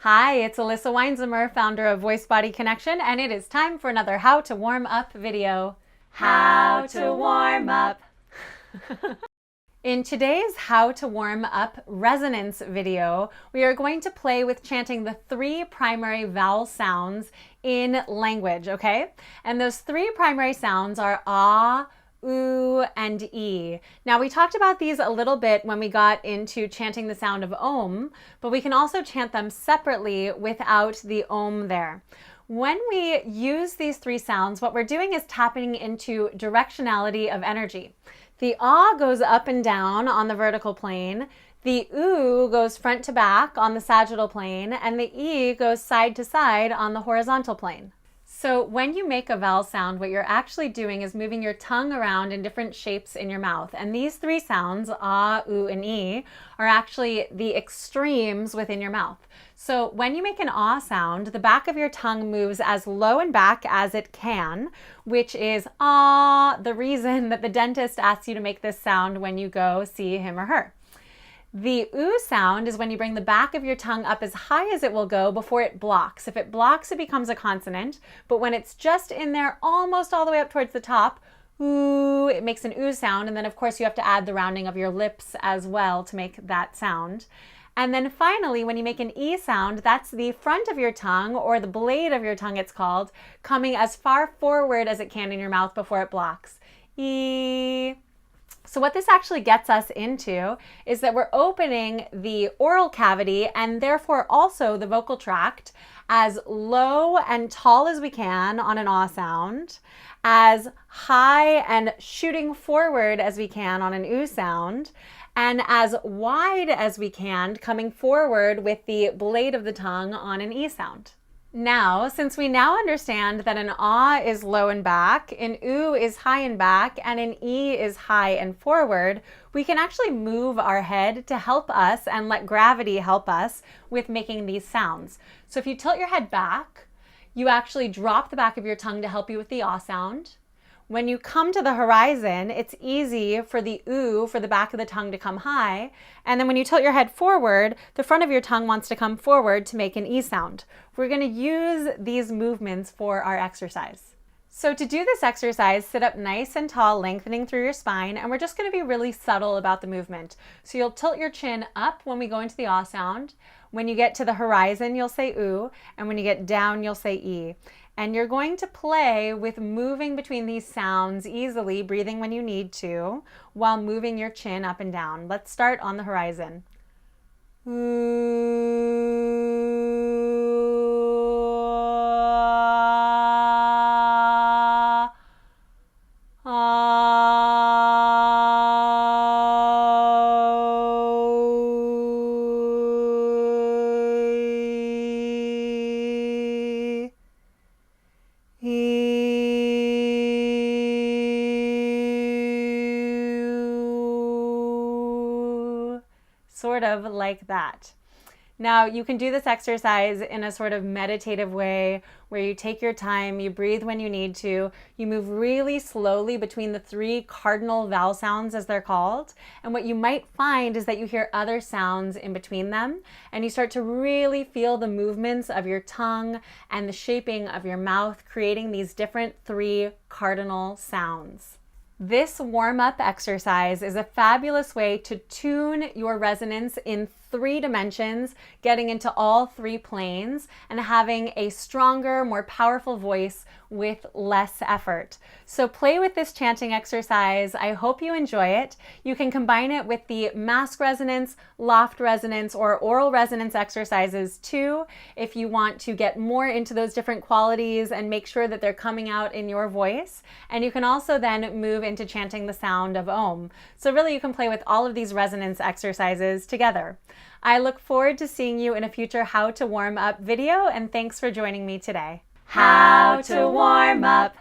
Hi, it's Elissa Weinzimmer, founder of Voice Body Connection, and it is time for another How to Warm Up video. How to warm up. In today's How to Warm Up resonance video, we are going to play with chanting the 3 primary vowel sounds in language, okay? And those 3 primary sounds are ah, oo, and e. Now, we talked about these a little bit when we got into chanting the sound of om, but we can also chant them separately without the om there. When we use these 3 sounds, what we're doing is tapping into directionality of energy. The ah goes up and down on the vertical plane, the oo goes front to back on the sagittal plane, and the e goes side to side on the horizontal plane. So when you make a vowel sound, what you're actually doing is moving your tongue around in different shapes in your mouth. And these 3 sounds, ah, oo, and e, are actually the extremes within your mouth. So when you make an ah sound, the back of your tongue moves as low and back as it can, which is ah, the reason that the dentist asks you to make this sound when you go see him or her. The oo sound is when you bring the back of your tongue up as high as it will go before it blocks. If it blocks, it becomes a consonant, but when it's just in there almost all the way up towards the top, ooh, it makes an oo sound, and then of course you have to add the rounding of your lips as well to make that sound. And then finally, when you make an e sound, that's the front of your tongue, or the blade of your tongue it's called, coming as far forward as it can in your mouth before it blocks. E. So what this actually gets us into is that we're opening the oral cavity and therefore also the vocal tract as low and tall as we can on an ah sound, as high and shooting forward as we can on an oo sound, and as wide as we can coming forward with the blade of the tongue on an e sound. Now, since we now understand that an ah is low and back, an oo is high and back, and an e is high and forward, we can actually move our head to help us and let gravity help us with making these sounds. So if you tilt your head back, you actually drop the back of your tongue to help you with the ah sound. When you come to the horizon, it's easy for the oo, for the back of the tongue to come high. And then when you tilt your head forward, the front of your tongue wants to come forward to make an e sound. We're going to use these movements for our exercise. So to do this exercise, sit up nice and tall, lengthening through your spine, and we're just going to be really subtle about the movement. So you'll tilt your chin up when we go into the ah sound. When you get to the horizon, you'll say oo, and when you get down, you'll say e. And you're going to play with moving between these sounds easily, breathing when you need to, while moving your chin up and down. Let's start on the horizon. Sort of like that. Now, you can do this exercise in a sort of meditative way where you take your time, you breathe when you need to, you move really slowly between the 3 cardinal vowel sounds as they're called. And what you might find is that you hear other sounds in between them, and you start to really feel the movements of your tongue and the shaping of your mouth, creating these different 3 cardinal sounds. This warm-up exercise is a fabulous way to tune your resonance in 3 dimensions, getting into all 3 planes, and having a stronger, more powerful voice with less effort. So play with this chanting exercise. I hope you enjoy it. You can combine it with the mask resonance, loft resonance, or oral resonance exercises too, if you want to get more into those different qualities and make sure that they're coming out in your voice. And you can also then move into chanting the sound of om. So really you can play with all of these resonance exercises together. I look forward to seeing you in a future How to Warm Up video, and thanks for joining me today. How to warm up.